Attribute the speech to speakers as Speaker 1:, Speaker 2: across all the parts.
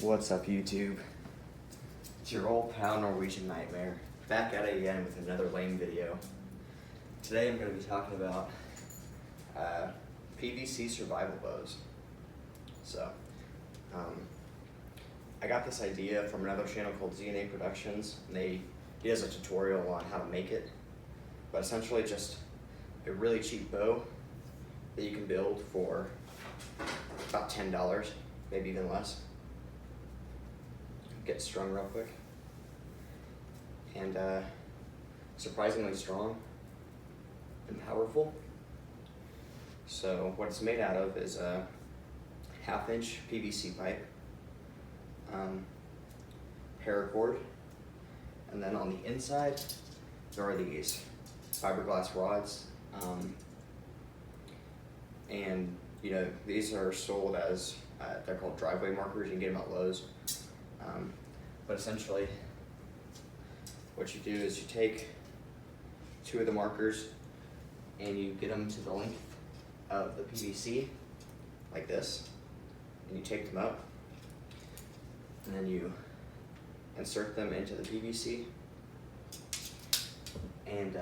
Speaker 1: What's up, YouTube? It's your old pal Norwegian Nightmare, back at it again with another lame video. Today I'm going to be talking about PVC survival bows. So, I got this idea from another channel called ZNA Productions, and he has a tutorial on how to make it. But essentially just a really cheap bow that you can build for about $10, maybe even less. Get strung real quick, and surprisingly strong and powerful. So what it's made out of is a 1/2-inch PVC pipe, paracord, and then on the inside there are these fiberglass rods, and you know, these are sold as they're called driveway markers. You can get them at Lowe's. But essentially, what you do is you take 2 of the markers and you get them to the length of the PVC, like this, and you take them up, and then you insert them into the PVC, and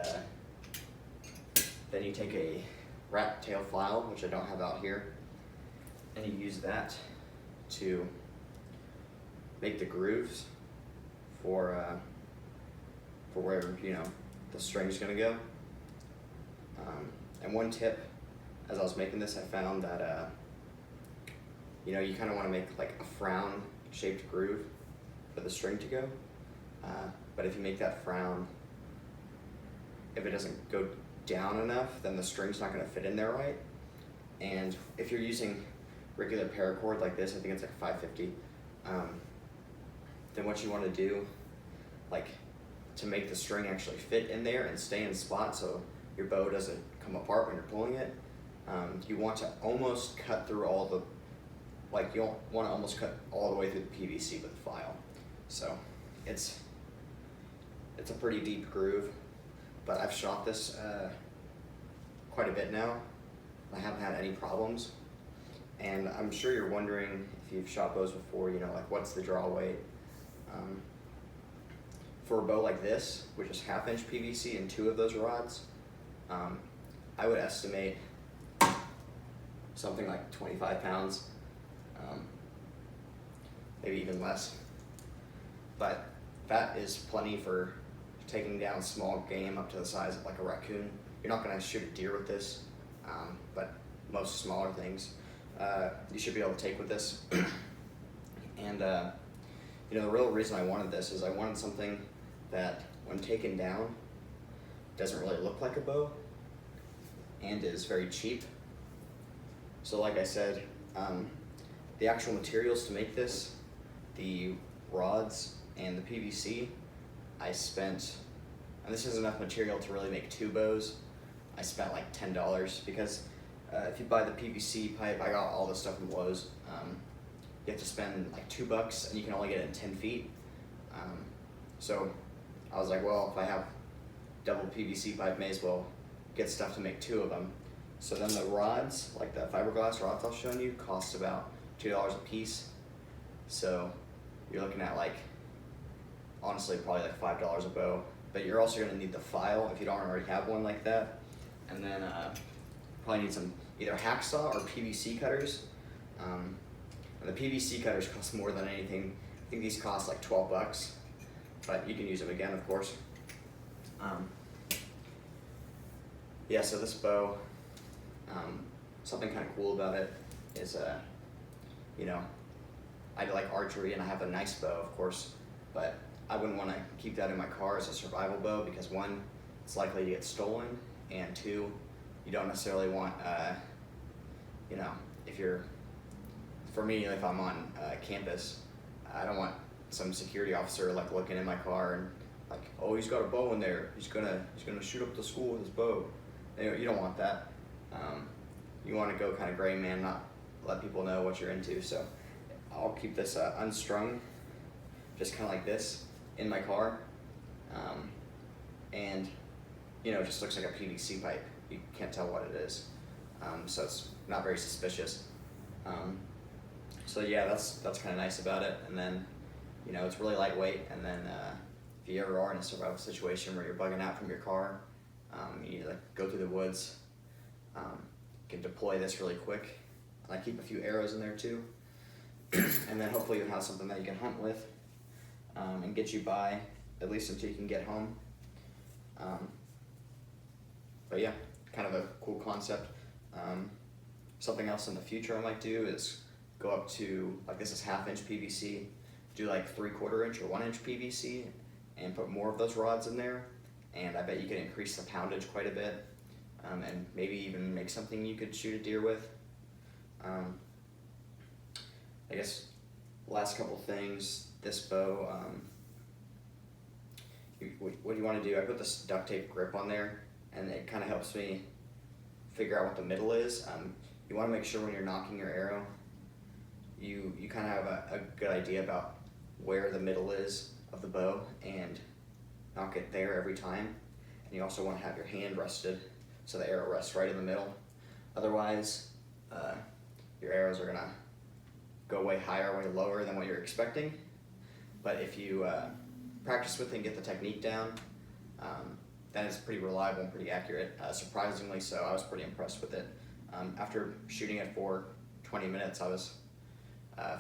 Speaker 1: then you take a rat tail file, which I don't have out here, and you use that to make the grooves for wherever, you know, the string's gonna go. And one tip, as I was making this, I found that you know, you kind of want to make like a frown shaped groove for the string to go, but if you make that frown, if it doesn't go down enough, then the string's not going to fit in there right. And if you're using regular paracord like this, I think it's like 550, then what you want to do, like, to make the string actually fit in there and stay in spot so your bow doesn't come apart when you're pulling it, you want to almost cut through all the, like, you want to almost cut all the way through the PVC with the file. So it's a pretty deep groove, but I've shot this quite a bit now. I haven't had any problems, and I'm sure you're wondering, if you've shot bows before, you know, like, what's the draw weight? For a bow like this, which is 1/2-inch PVC and 2 of those rods, I would estimate something like 25 pounds, maybe even less. But that is plenty for taking down small game up to the size of like a raccoon. You're not going to shoot a deer with this, but most smaller things you should be able to take with this. And you know, the real reason I wanted this is I wanted something that, when taken down, doesn't really look like a bow and is very cheap. So like I said, the actual materials to make this, the rods and the PVC, I spent, and this is enough material to really make 2 bows, I spent like $10, because if you buy the PVC pipe, I got all this stuff from Lowe's, you have to spend like $2 and you can only get it in 10 feet. So I was like, well, if I have double PVC pipe, may as well get stuff to make 2 of them. So then the rods, like the fiberglass rods I was showing you, cost about $2 a piece. So you're looking at, like, honestly, probably like $5 a bow. But you're also gonna need the file if you don't already have one like that. And then probably need some either hacksaw or PVC cutters. And the PVC cutters cost more than anything. I think these cost like $12, but you can use them again, of course. Yeah, so this bow, something kind of cool about it is, you know, I like archery and I have a nice bow, of course, but I wouldn't want to keep that in my car as a survival bow, because 1, it's likely to get stolen, and 2, you don't necessarily want, you know, for me, if I'm on campus, I don't want some security officer like looking in my car and like, oh, he's got a bow in there, he's gonna shoot up the school with his bow. You don't want that. You want to go kind of gray man, not let people know what you're into. So I'll keep this unstrung, just kind of like this, in my car, and you know, it just looks like a PVC pipe. You can't tell what it is, so it's not very suspicious. So So yeah, that's kind of nice about it. And then, you know, it's really lightweight. And then if you ever are in a survival situation where you're bugging out from your car, you need to like go through the woods, you can deploy this really quick. And I keep a few arrows in there too. And then hopefully you'll have something that you can hunt with and get you by at least until you can get home. But yeah, kind of a cool concept. Something else in the future I might do is go up to, like this is 1/2 inch PVC, do like 3/4 inch or 1 inch PVC and put more of those rods in there. And I bet you could increase the poundage quite a bit, and maybe even make something you could shoot a deer with. I guess last couple things, this bow, what do you want to do? I put this duct tape grip on there, and it kind of helps me figure out what the middle is. You want to make sure when you're knocking your arrow, you kind of have a good idea about where the middle is of the bow and knock it there every time. And you also want to have your hand rested so the arrow rests right in the middle. Otherwise, your arrows are going to go way higher, way lower than what you're expecting. But if you practice with it and get the technique down, then it's pretty reliable and pretty accurate. Surprisingly so, I was pretty impressed with it. After shooting it for 20 minutes, I was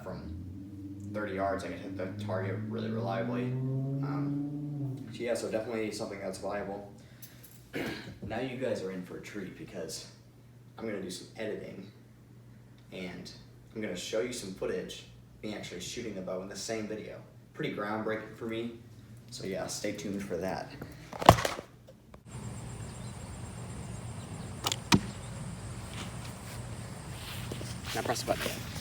Speaker 1: from 30 yards, I could hit the target really reliably. So yeah, so definitely something that's viable. Now you guys are in for a treat because I'm gonna do some editing and I'm gonna show you some footage of me actually shooting the bow in the same video. Pretty groundbreaking for me. So yeah, stay tuned for that. Now press the button.